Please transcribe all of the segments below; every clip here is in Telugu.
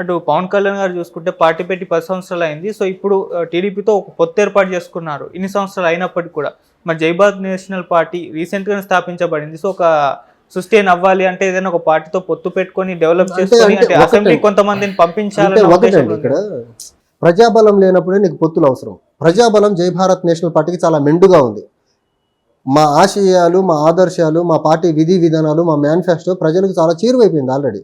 అటు పవన్ కళ్యాణ్ గారు చూసుకుంటే పార్టీ పెట్టి 10 సంవత్సరాలు అయింది. సో ఇప్పుడు టీడీపీతో ఒక పొత్తు ఏర్పాటు చేసుకున్నారు. ఇన్ని సంవత్సరాలు అయినప్పటికీ కూడా. మరి జై భారత్ నేషనల్ పార్టీ రీసెంట్‌గానే స్థాపించబడింది. సో ఒక సస్టైన్ అవ్వాలి అంటే ఏదైనా ఒక పార్టీతో పొత్తు పెట్టుకొని డెవలప్ చేసుకొని అంటే అసెంబ్లీ కొంతమందిని పంపించాలనే ఉద్దేశం ఇక్కడ ప్రజాబలం లేనప్పుడే నీకు పొత్తులు అవసరం. ప్రజాబలం జై భారత్ నేషనల్ పార్టీకి చాలా మెండుగా ఉంది. మా ఆశయాలు, మా ఆదర్శాలు, మా పార్టీ విధి విధానాలు, మా మేనిఫెస్టో ప్రజలకు చాలా చేరువైపోయింది ఆల్రెడీ.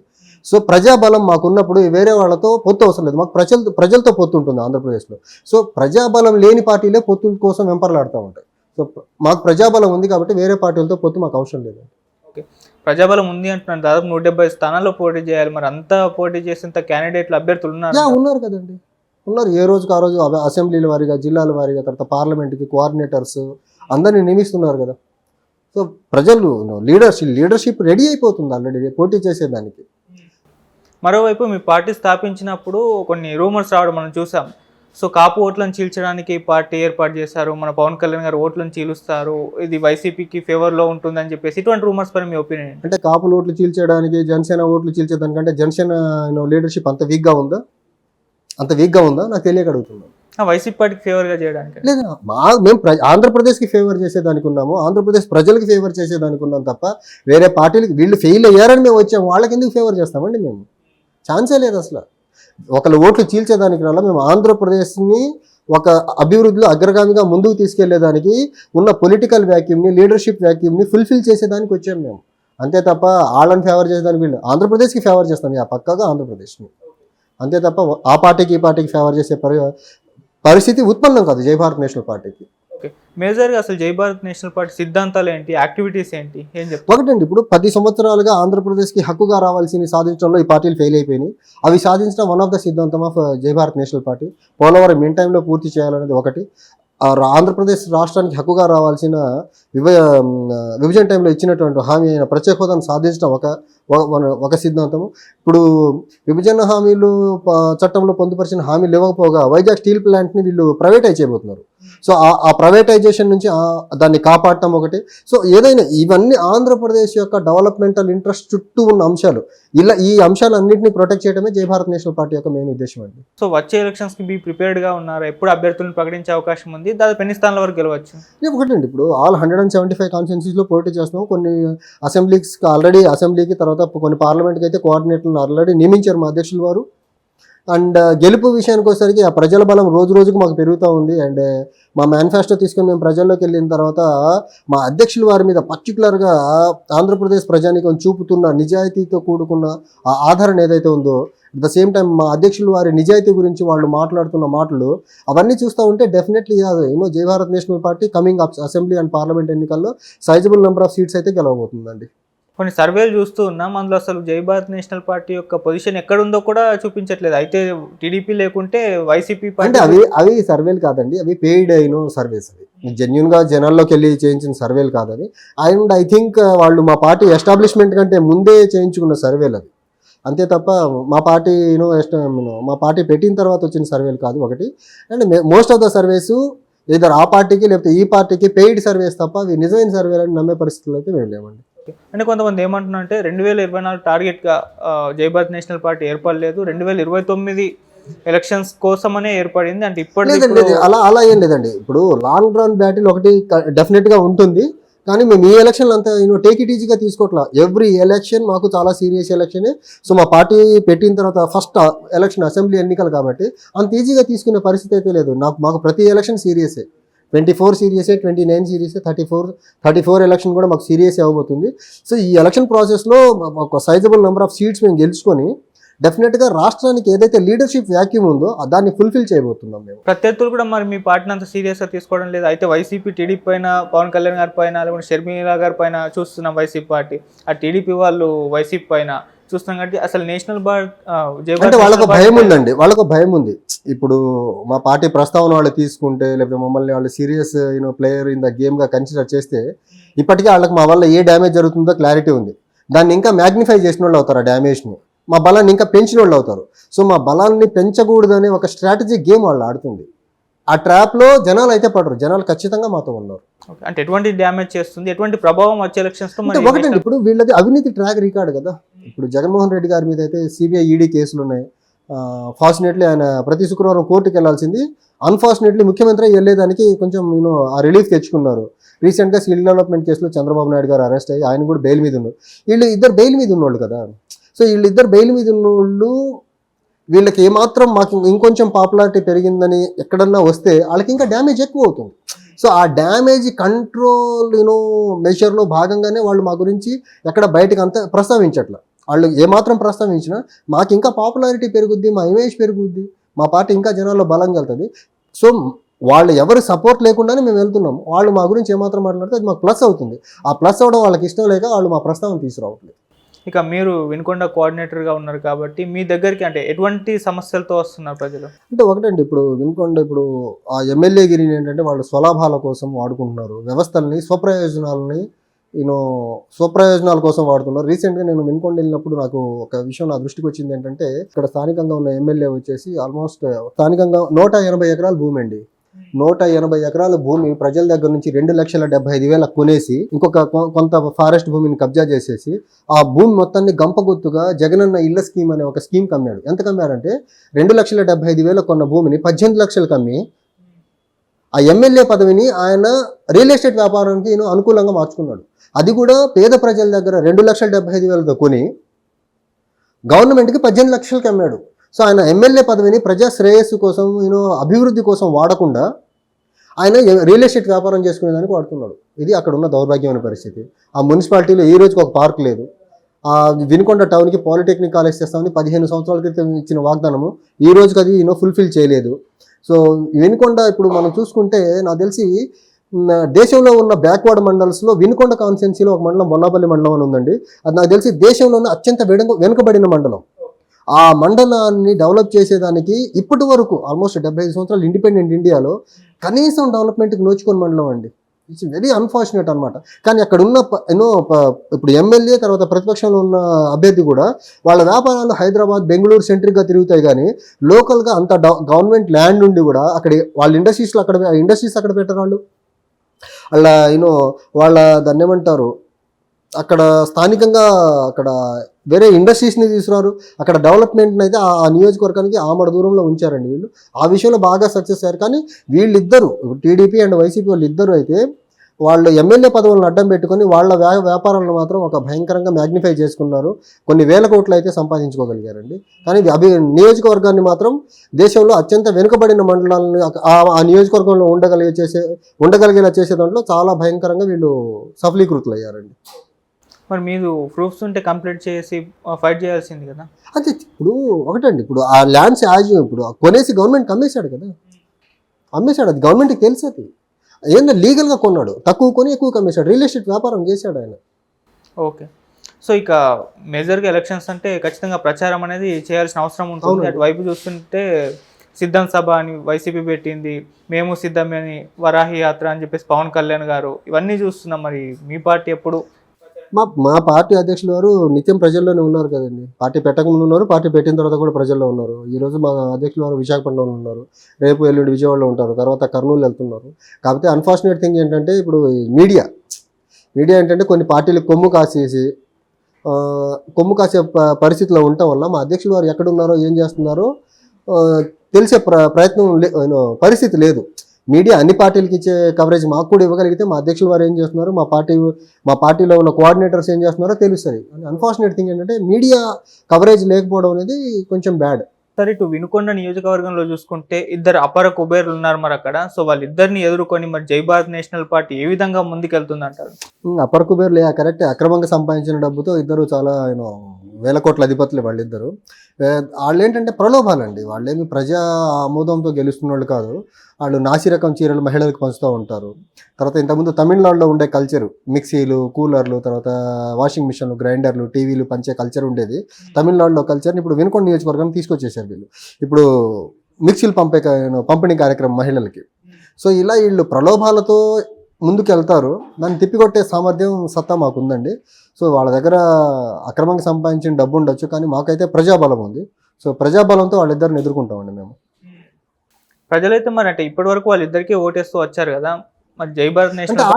సో ప్రజాబలం మాకున్నప్పుడు వేరే వాళ్ళతో పొత్తు అవసరం లేదు. మాకు ప్రజలతో పొత్తు ఉంటుంది ఆంధ్రప్రదేశ్లో. సో ప్రజాబలం లేని పార్టీలే పొత్తుల కోసం వెంపర్లాడుతూ ఉంటాయి. సో మాకు ప్రజాబలం ఉంది కాబట్టి వేరే పార్టీలతో పొత్తు మాకు అవసరం లేదు. ఓకే, ప్రజాబలం ఉంది అంటున్నారు. దాదాపు 170 స్థానాల్లో పోటీ చేయాలి. మరి అంతా పోటీ చేసేంత క్యాండిడేట్లు అభ్యర్థులు ఉన్నారు కదండి, ఉన్నారు. ఏ రోజుకి ఆ రోజు అసెంబ్లీల వారీగా, జిల్లాల వారీగా, తర్వాత పార్లమెంట్కి కోఆర్డినేటర్స్ అందరినీ నియమిస్తున్నారు కదా. సో ప్రజలు లీడర్షిప్ రెడీ అయిపోతుంది ఆల్రెడీ పోటీ చేసేదానికి. మరోవైపు మీ పార్టీ స్థాపించినప్పుడు కొన్ని రూమర్స్ రావడం మనం చూసాం. సో కాపు ఓట్లను చీల్చడానికి పార్టీ ఏర్పాటు చేశారు, మన పవన్ కళ్యాణ్ గారు ఓట్లను చీలుస్తారు, ఇది వైసీపీకి ఫేవర్లో ఉంటుందని చెప్పేసి ఇటువంటి రూమర్స్ పైన మీ ఒపీనియన్? అంటే కాపులు ఓట్లు చీల్చేయడానికి, జనసేన ఓట్లు చీల్చేదానికంటే జనసేన లీడర్షిప్ అంత వీక్గా ఉందా నాకు తెలియక అడుగుతున్నాను. వైసీపీ పార్టీకి ఫేవర్గా చేయడానికి లేదా, మేము ఆంధ్రప్రదేశ్కి ఫేవర్ చేసేదానికి ఉన్నాము, ఆంధ్రప్రదేశ్ ప్రజలకు ఫేవర్ చేసేదానికి ఉన్నాం తప్ప వేరే పార్టీలకి వీళ్ళు ఫెయిల్ అయ్యారని మేము వచ్చాము, వాళ్ళకి ఎందుకు ఫేవర్ చేస్తామండి? మేము ఛాన్సే లేదు అసలు. ఒకళ్ళు ఓట్లు చీల్చేదానికి వల్ల మేము ఆంధ్రప్రదేశ్ని ఒక అభివృద్ధిలో అగ్రగామిగా ముందుకు తీసుకెళ్లేదానికి ఉన్న పొలిటికల్ వ్యాక్యూమ్ని, లీడర్షిప్ వ్యాక్యూమ్ని ఫుల్ఫిల్ చేసేదానికి వచ్చాము మేము. అంతే తప్ప వాళ్ళని ఫేవర్ చేసేదానికి వీళ్ళు ఆంధ్రప్రదేశ్కి ఫేవర్ చేస్తాం, పక్కాగా ఆంధ్రప్రదేశ్ని. అంతే తప్ప ఆ పార్టీకి ఈ పార్టీకి ఫేవర్ చేసే పరిస్థితి ఉత్పన్నం కాదు జై భారత్ నేషనల్ పార్టీకి. ఓకే, మేజర్గా అసలు జై భారత్ నేషనల్ పార్టీ సిద్ధాంతాలు ఏంటి, యాక్టివిటీస్ ఏంటి, ఏం చెప్తారు? ఒకటండి, ఇప్పుడు 10 సంవత్సరాలుగా ఆంధ్రప్రదేశ్కి హక్కుగా రావాల్సింది సాధించడంలో ఈ పార్టీలు ఫెయిల్ అయిపోయినాయి. అవి సాధించడం వన్ ఆఫ్ ద సిద్ధాంతం ఆఫ్ జై Bharat national party. Polavaram in టైంలో పూర్తి చేయాలనేది ఒకటి. ఆంధ్రప్రదేశ్ రాష్ట్రానికి హక్కుగా రావాల్సిన విభజన టైంలో ఇచ్చినటువంటి హామీ అయిన ప్రత్యేక హోదాను సాధించడం ఒక సిద్ధాంతము. ఇప్పుడు విభజన హామీలు చట్టంలో పొందుపరిచిన హామీలు ఇవ్వకపోగా వైజాగ్ స్టీల్ ప్లాంట్ని వీళ్ళు ప్రైవేటైజ్ చేయబోతున్నారు. సో ఆ ప్రైవేటైజేషన్ నుంచి దాన్ని కాపాడటం ఒకటి. సో ఏదైనా ఇవన్నీ ఆంధ్రప్రదేశ్ యొక్క డెవలప్మెంటల్ ఇంట్రెస్ట్ చుట్టూ ఉన్న అంశాలు. ఈ అంశాలన్నింటినీ ప్రొటెక్ట్ చేయడమే జై భారత్ నేషనల్ పార్టీ యొక్క మెయిన్ ఉద్దేశం అండి. సో వచ్చే ఎలక్షన్స్కి బీ ప్రిపేర్డ్గా ఉన్నారు, ఎప్పుడు అభ్యర్థులను ప్రకటించే అవకాశం ఉంది, దాదాపు ఎన్ని స్థానాల వరకు గెలవచ్చు? ఒకటండి, ఇప్పుడు ఆల్ 175 కాన్స్టిట్యున్సీస్లో పోటీ చేస్తున్నాం. కొన్ని అసెంబ్లీకి తర్వాత కొన్ని పార్లమెంట్కి అయితే కోఆర్డినేటర్లను ఆల్రెడీ నియమించారు మా అధ్యక్షులు వారు. అండ్ గెలుపు విషయానికి వచ్చేసరికి ఆ ప్రజల బలం రోజు రోజుకు మాకు పెరుగుతూ ఉంది. అండ్ మా మేనిఫెస్టో తీసుకొని మేము ప్రజల్లోకి వెళ్ళిన తర్వాత మా అధ్యక్షుల వారి మీద పర్టికులర్గా ఆంధ్రప్రదేశ్ ప్రజానీకం చూపుతున్న నిజాయితీతో కూడుకున్న ఆ ఆదరణ ఏదైతే ఉందో, అట్ ద సేమ్ టైం మా అధ్యక్షుల వారి నిజాయితీ గురించి వాళ్ళు మాట్లాడుతున్న మాటలు అవన్నీ చూస్తూ ఉంటే డెఫినెట్లీ జై Bharat national party coming assembly and parliament ఎన్నికల్లో సైజబుల్ నెంబర్ ఆఫ్ సీట్స్ అయితే గెలవబోతుందండి. కొన్ని సర్వేలు చూస్తూ ఉన్నాం, అందులో అసలు జై భారత్ నేషనల్ పార్టీ యొక్క పొజిషన్ ఎక్కడుందో కూడా చూపించట్లేదు. అయితే టీడీపీ లేకుంటే వైసీపీ అంటే అవి సర్వేలు కాదండి, అవి పెయిడ్ సర్వేస్. అవి జెన్యున్గా జనాల్లోకి వెళ్ళి చేయించిన సర్వేలు కాదు అవి. అండ్ ఐ థింక్ వాళ్ళు మా పార్టీ ఎస్టాబ్లిష్మెంట్ కంటే ముందే చేయించుకున్న సర్వేలు అవి. అంతే తప్ప మా పార్టీ పెట్టిన తర్వాత వచ్చిన సర్వేలు కాదు ఒకటి. And most of the surveys ఇద్దరు ఆ పార్టీకి లేకపోతే ఈ పార్టీకి పెయిడ్ సర్వేస్ తప్ప అవి నిజమైన సర్వేలని నమ్మే పరిస్థితులు అయితే మేము లేమండి. అంటే కొంతమంది ఏమంటున్నారంటే 2024 టార్గెట్గా జై భారత్ నేషనల్ పార్టీ ఏర్పడలేదు, 2029 ఎలక్షన్స్ కోసమనే ఏర్పడింది అంటే ఇప్పటికీ అలా ఏం లేదండి. ఇప్పుడు లాంగ్ రన్ బ్యాటిల్ ఒకటి డెఫినెట్గా ఉంటుంది, కానీ మేము ఈ ఎలక్షన్లు అంతా టేక్ ఇట్ ఈజీగా తీసుకోవట్లా. ఎవ్రీ ఎలక్షన్ మాకు చాలా సీరియస్ ఎలక్షనే. సో మా పార్టీ పెట్టిన తర్వాత ఫస్ట్ ఎలక్షన్ అసెంబ్లీ ఎన్నికలు కాబట్టి అంత ఈజీగా తీసుకునే పరిస్థితి అయితే లేదు. మాకు ప్రతి ఎలక్షన్ సీరియసే. 24 సీరియసే, 29 సీరియసే, 34 ఎలక్షన్ కూడా మాకు సీరియస్ అవ్వబోతుంది. సో ఈ ఎలక్షన్ ప్రాసెస్లో ఒక సైజబుల్ నెంబర్ ఆఫ్ సీట్స్ మేము గెలుచుకొని డెఫినెట్గా రాష్ట్రానికి ఏదైతే లీడర్షిప్ వ్యాక్యూమ్ ఉందో దాన్ని ఫుల్ఫిల్ చేయబోతున్నాం మేము. ప్రత్యర్థులు కూడా మరి మీ పార్టీని అంత సీరియస్గా తీసుకోవడం లేదు. అయితే వైసీపీ టీడీపీ పైన, పవన్ కళ్యాణ్ గారి పైన, లేకుంటే షర్మిలా గారి పైన చూస్తున్నాం వైసీపీ పార్టీ, ఆ టీడీపీ వాళ్ళు వైసీపీ పైన చూస్తున్నాం. కాబట్టి అసలు నేషనల్ అంటే వాళ్ళకు భయం ఉందండి, వాళ్ళకు భయం ఉంది. ఇప్పుడు మా పార్టీ ప్రస్తావన వాళ్ళు తీసుకుంటే, లేకపోతే మమ్మల్ని వాళ్ళు సీరియస్ ప్లేయర్ ఇన్ ద గేమ్గా కన్సిడర్ చేస్తే ఇప్పటికే వాళ్ళకి మా వల్ల ఏ డ్యామేజ్ జరుగుతుందో క్లారిటీ ఉంది. దాన్ని ఇంకా మ్యాగ్నిఫై చేసిన వాళ్ళు అవుతారు, ఆ డ్యామేజ్ని. మా బలాన్ని ఇంకా పెంచిన వాళ్ళు అవుతారు. సో మా బలాన్ని పెంచకూడదనే ఒక స్ట్రాటజిక్ గేమ్ వాళ్ళు ఆడుతుంది. ఆ ట్రాప్లో జనాలు అయితే పడరు, జనాలు ఖచ్చితంగా మాతో ఉన్నారు. అంటే ఎటువంటి డ్యామేజ్ చేస్తుంది, ఎటువంటి ప్రభావం వచ్చే ఎలక్షన్స్తో? ఒకటండి, ఇప్పుడు వీళ్ళది అవినీతి ట్రాక్ రికార్డు కదా. ఇప్పుడు జగన్మోహన్ రెడ్డి గారి మీద అయితే సిబిఐ ఈడీ కేసులు ఉన్నాయి. ఫార్చునేట్లీ ఆయన ప్రతి శుక్రవారం కోర్టుకి వెళ్ళాల్సింది, అన్ఫార్చునేట్లీ ముఖ్యమంత్రి వెళ్ళేదానికి కొంచెం ఆ రిలీఫ్ తెచ్చుకున్నారు. రీసెంట్గా స్కిల్ డెవలప్మెంట్ కేసులో చంద్రబాబు నాయుడు గారు అరెస్ట్ అయ్యి ఆయన కూడా బెయిల్ మీద ఉన్నారు. ఇద్దరు బెయిల్ మీద ఉన్నోళ్ళు కదా. సో వీళ్ళిద్దరు బెయిల్ మీద ఉన్నోళ్ళు వీళ్ళకి ఏమాత్రం మాకు ఇంకొంచెం పాపులారిటీ పెరిగిందని ఎక్కడన్నా వస్తే వాళ్ళకి ఇంకా డ్యామేజ్ ఎక్కువ అవుతుంది. సో ఆ డ్యామేజ్ కంట్రోల్ మెజర్లో భాగంగానే వాళ్ళు మా గురించి ఎక్కడ బయటకు అంతా ప్రస్తావించట్ల. వాళ్ళు ఏమాత్రం ప్రస్తావించినా మాకు ఇంకా పాపులారిటీ పెరుగుద్ది, మా ఇమేజ్ పెరుగుద్ది, మా పార్టీ ఇంకా జనాల్లో బలంగా వెళ్తుంది. సో వాళ్ళు ఎవరు సపోర్ట్ లేకుండానే మేము వెళ్తున్నాము. వాళ్ళు మా గురించి ఏమాత్రం మాట్లాడితే అది మాకు ప్లస్ అవుతుంది. ఆ ప్లస్ అవడం వాళ్ళకి ఇష్టం లేక వాళ్ళు మా ప్రస్తావన తీసుకురావట్లేదు. ఇక మీరు వినుకొండ కోఆర్డినేటర్గా ఉన్నారు కాబట్టి మీ దగ్గరికి అంటే ఎటువంటి సమస్యలతో వస్తున్నారు ప్రజలు? అంటే ఒకటండి, ఇప్పుడు వినుకొండ ఇప్పుడు ఆ ఎమ్మెల్యే గిరిని ఏంటంటే వాళ్ళు స్వలాభాల కోసం వాడుకుంటున్నారు, వ్యవస్థల్ని స్వప్రయోజనాల కోసం వాడుతున్నారు. రీసెంట్గా నేను వినుకొండ వెళ్ళినప్పుడు నాకు ఒక విషయం నా దృష్టికి వచ్చింది ఏంటంటే, ఇక్కడ స్థానికంగా ఉన్న ఎమ్మెల్యే వచ్చేసి ఆల్మోస్ట్ స్థానికంగా 180 ఎకరాల భూమి అండి. 180 ఎకరాల భూమి ప్రజల దగ్గర నుంచి 2,75,000 కొనేసి ఇంకొక కొంత ఫారెస్ట్ భూమిని కబ్జా చేసేసి ఆ భూమి మొత్తాన్ని గంపగుత్తుగా జగనన్న ఇళ్ల స్కీమ్ అనే ఒక స్కీమ్ కమ్మాడు. ఎంత కమ్మాడంటే 2,75,000 కొన్న భూమిని 18 లక్షలు కమ్మి ఆ ఎమ్మెల్యే పదవిని ఆయన రియల్ ఎస్టేట్ వ్యాపారానికి అనుకూలంగా మార్చుకున్నాడు. అది కూడా పేద ప్రజల దగ్గర 2,75,000తో కొని గవర్నమెంట్కి 18 లక్షలకి అమ్మాడు. సో ఆయన ఎమ్మెల్యే పదవిని ప్రజా శ్రేయస్సు కోసం అభివృద్ధి కోసం వాడకుండా ఆయన రియల్ ఎస్టేట్ వ్యాపారం చేసుకునేదానికి వాడుతున్నాడు. ఇది అక్కడ ఉన్న దౌర్భాగ్యమైన పరిస్థితి. ఆ మున్సిపాలిటీలో ఈ రోజుకి ఒక పార్క్ లేదు. ఆ వినుకొండ టౌన్కి పాలిటెక్నిక్ కాలేజ్ చేస్తామని 15 సంవత్సరాల క్రితం ఇచ్చిన వాగ్దానము ఈ రోజుకి అది ఫుల్ఫిల్ చేయలేదు. సో వినుకొండ ఇప్పుడు మనం చూసుకుంటే నాకు తెలిసి దేశంలో ఉన్న బ్యాక్వర్డ్ మండల్స్లో వినుకొండ కాన్స్టిట్యున్సీలో ఒక మండలం బొన్నాపల్లి మండలం అని ఉందండి. అది నాకు తెలిసి దేశంలోనే అత్యంత వెనుకబడిన మండలం. ఆ మండలాన్ని డెవలప్ చేసేదానికి ఇప్పటి వరకు ఆల్మోస్ట్ 75 సంవత్సరాలు ఇండిపెండెంట్ ఇండియాలో కనీసం డెవలప్మెంట్కి నోచుకొని మండలం అండి. ఇట్స్ వెరీ అన్ఫార్చునేట్ అనమాట. కానీ అక్కడ ఉన్న ఇప్పుడు ఎమ్మెల్యే తర్వాత ప్రతిపక్షంలో ఉన్న అభ్యర్థి కూడా వాళ్ళ వ్యాపారాలు హైదరాబాద్, బెంగళూరు సెంట్రిక్గా తిరుగుతాయి. కానీ లోకల్గా అంత గవర్నమెంట్ ల్యాండ్ ఉండి కూడా అక్కడ వాళ్ళ ఇండస్ట్రీస్ అక్కడ పెట్టరు. వాళ్ళు అలా వాళ్ళ దాన్ని ఏమంటారు, అక్కడ స్థానికంగా అక్కడ వేరే ఇండస్ట్రీస్ని తీసుకురారు. అక్కడ డెవలప్మెంట్ని అయితే ఆ నియోజకవర్గానికి ఆమడ దూరంలో ఉంచారండి వీళ్ళు. ఆ విషయంలో బాగా సక్సెస్ అయ్యారు. కానీ వీళ్ళిద్దరూ టీడీపీ అండ్ వైసీపీ వాళ్ళిద్దరూ అయితే వాళ్ళు ఎమ్మెల్యే పదవులను అడ్డం పెట్టుకొని వాళ్ళ వ్యాపారాలను మాత్రం ఒక భయంకరంగా మ్యాగ్నిఫై చేసుకున్నారు. కొన్ని వేల కోట్లు అయితే సంపాదించుకోగలిగారండి. కానీ నియోజకవర్గాన్ని మాత్రం దేశంలో అత్యంత వెనుకబడిన మండలాలను ఆ నియోజకవర్గంలో ఉండగలిగేలా చేసే దాంట్లో చాలా భయంకరంగా వీళ్ళు సఫలీకృతులు అయ్యారండి. మరి మీరు ప్రూఫ్స్ ఉంటే కంప్లీట్ చేసి ఫైట్ చేయాల్సింది కదా. అంటే ఇప్పుడు ఒకటండి, ఇప్పుడు ఆ ల్యాండ్స్ ఇప్పుడు కొనేసి గవర్నమెంట్కి అమ్మేశాడు కదా, అమ్మేశాడు. అది గవర్నమెంట్కి తెలుసు. అది ఏంటంటే లీగల్గా కొన్నాడు, తక్కువ కొని ఎక్కువ కమ్మేశాడు, రియల్ ఎస్టేట్ వ్యాపారం చేశాడు ఆయన. ఓకే. సో ఇక మేజర్గా ఎలక్షన్స్ అంటే ఖచ్చితంగా ప్రచారం అనేది చేయాల్సిన అవసరం ఉంటుంది. అటువైపు చూస్తుంటే సిద్ధం సభ అని వైసీపీ పెట్టింది, మేము సిద్ధమే అని వరాహి యాత్ర అని చెప్పేసి పవన్ కళ్యాణ్ గారు, ఇవన్నీ చూస్తున్నాం. మరి మీ పార్టీ ఎప్పుడు? మా పార్టీ అధ్యక్షులు వారు నిత్యం ప్రజల్లోనే ఉన్నారు కదండి. పార్టీ పెట్టకముందు ఉన్నారు, పార్టీ పెట్టిన తర్వాత కూడా ప్రజల్లో ఉన్నారు. ఈరోజు మా అధ్యక్షులు వారు విశాఖపట్నంలో ఉన్నారు, రేపు ఎల్లుండి విజయవాడలో ఉంటారు, తర్వాత కర్నూలు వెళ్తున్నారు. కాకపోతే అన్ఫార్చునేట్ థింగ్ ఏంటంటే ఇప్పుడు మీడియా ఏంటంటే కొన్ని పార్టీలకు కొమ్ము కాసే పరిస్థితిలో ఉండటం వల్ల మా అధ్యక్షులు వారు ఎక్కడున్నారో ఏం చేస్తున్నారో తెలిసే పరిస్థితి లేదు. మీడియా అన్ని పార్టీలకి ఇచ్చే కవరేజ్ మాకు కూడా ఇవ్వగలిగితే మా అధ్యక్షులు వారు ఏం చేస్తున్నారు, మా పార్టీలో ఉన్న కోఆర్డినేటర్స్ ఏం చేస్తున్నారో తెలుస్తుంది. అన్ఫార్చునేట్ థింగ్ ఏంటంటే మీడియా కవరేజ్ లేకపోవడం అనేది కొంచెం బ్యాడ్. సరే, ఇటు వినుకొండ నియోజకవర్గంలో చూసుకుంటే ఇద్దరు అపర కుబేర్లు ఉన్నారు మరి అక్కడ. సో వాళ్ళిద్దరిని ఎదుర్కొని మరి జై భారత్ నేషనల్ పార్టీ ఏ విధంగా ముందుకెళ్తుంది అంటారు? అపర కుబేర్లు కరెక్ట్. అక్రమంగా సంపాదించిన డబ్బుతో ఇద్దరు చాలా వేల కోట్ల అధిపతులు వాళ్ళిద్దరు. వాళ్ళు ఏంటంటే ప్రలోభాలండి. వాళ్ళేమి ప్రజా ఆమోదంతో గెలుస్తున్న వాళ్ళు కాదు. వాళ్ళు నాసిరకం చీరలు మహిళలకు పంచుతూ ఉంటారు. తర్వాత ఇంతకుముందు తమిళనాడులో ఉండే కల్చరు, మిక్సీలు, కూలర్లు, తర్వాత వాషింగ్ మిషన్లు, గ్రైండర్లు, టీవీలు పంచే కల్చర్ ఉండేది. తమిళనాడులో కల్చర్ని ఇప్పుడు వినుకొండ నియోజకవర్గం తీసుకొచ్చేసారు వీళ్ళు. ఇప్పుడు మిక్సీలు పంపిణీ కార్యక్రమం మహిళలకి. సో ఇలా వీళ్ళు ప్రలోభాలతో ముందుకు వెళ్తారు. దాన్ని తిప్పికొట్టే సామర్థ్యం, సత్తా మాకుందండి. సో వాళ్ళ దగ్గర అక్రమంగా సంపాదించిన డబ్బు ఉండొచ్చు, కానీ మాకైతే ప్రజాబలం ఉంది. సో ప్రజాబలంతో వాళ్ళిద్దరిని ఎదుర్కొంటామండి మేము. ప్రజలైతే మరి అంటే ఇప్పటి వరకు వాళ్ళిద్దరికీ ఓటేస్తూ వచ్చారు కదా, మరి జై భారత్ అంటే నేషనల్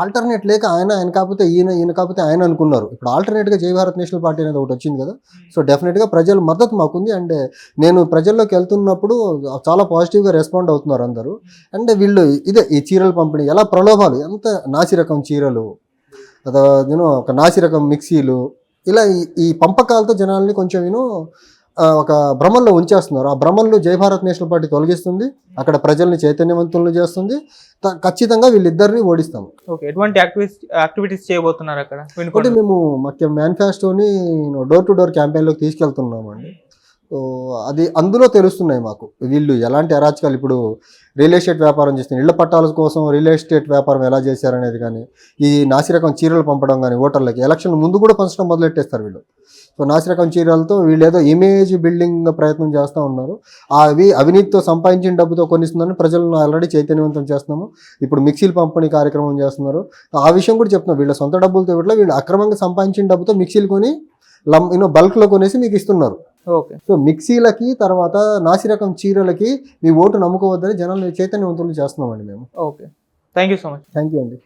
ఆల్టర్నేట్ లేక ఆయన కాకపోతే ఈయన కాకపోతే ఆయన అనుకున్నారు. ఇప్పుడు ఆల్టర్నేట్ గా జై భారత్ నేషనల్ పార్టీ అనేది ఒకటి వచ్చింది కదా. సో డెఫినెట్ గా ప్రజల మద్దతు మాకుంది. అండ్ నేను ప్రజల్లోకి వెళ్తున్నప్పుడు చాలా పాజిటివ్ గా రెస్పాండ్ అవుతున్నారు అందరూ. అండ్ వీళ్ళు ఈ చీరల పంపిణీ ఎలా ప్రలోభాలు, ఎంత నాసిరకం చీరలు, ఒక నాసిరకం మిక్సీలు, ఇలా ఈ పంపకాలతో జనాల్ని కొంచెం ఒక భ్రమంలో ఉంచేస్తున్నారు. ఆ భ్రమంలో జై భారత్ నేషనల్ పార్టీ తొలగిస్తుంది, అక్కడ ప్రజల్ని చైతన్యవంతులను చేస్తుంది. ఖచ్చితంగా వీళ్ళిద్దరిని ఓడిస్తాము. ఓకే, ఎటువంటి యాక్టివిటీస్ చేయబోతున్నారు అక్కడ? అంటే మేము మేనిఫెస్టోని డోర్ టు డోర్ క్యాంపెయిన్లోకి తీసుకెళ్తున్నామండి. సో అది అందులో తెలుస్తున్నాయి మాకు వీళ్ళు ఎలాంటి అరాచకాలు. ఇప్పుడు రియల్ ఎస్టేట్ వ్యాపారం చేస్తున్నారు, ఇళ్ల పట్టాల కోసం రియల్ ఎస్టేట్ వ్యాపారం ఎలా చేశారనేది కానీ, ఈ నాసిరకం చీరలు పంపడం కానీ, ఓటర్లకి ఎలక్షన్ ముందు కూడా పంచడం మొదలెట్టేస్తారు వీళ్ళు. సో నాసిరకం చీరలతో వీళ్ళు ఏదో ఇమేజ్ బిల్డింగ్ ప్రయత్నం చేస్తూ ఉన్నారు. అవి అవినీతితో సంపాదించిన డబ్బుతో కొనిస్తుందని ప్రజలను ఆల్రెడీ చైతన్యవంతం చేస్తున్నాము. ఇప్పుడు మిక్సీలు పంపిణీ కార్యక్రమం చేస్తున్నారు. ఆ విషయం కూడా చెప్తున్నాం. వీళ్ళ సొంత డబ్బులతో వీళ్ళు అక్రమంగా సంపాదించిన డబ్బుతో మిక్సీలు కొని బల్క్లో కొనేసి మీకు ఇస్తున్నారు. ఓకే, సో మిక్సీలకి తర్వాత నాసిరకం చీరలకి మీ ఓటు నమ్ముకోవద్దని జనాలు చైతన్యవంతులు చేస్తున్నామండి మేము. Okay, thank you so much. Thank you అండి.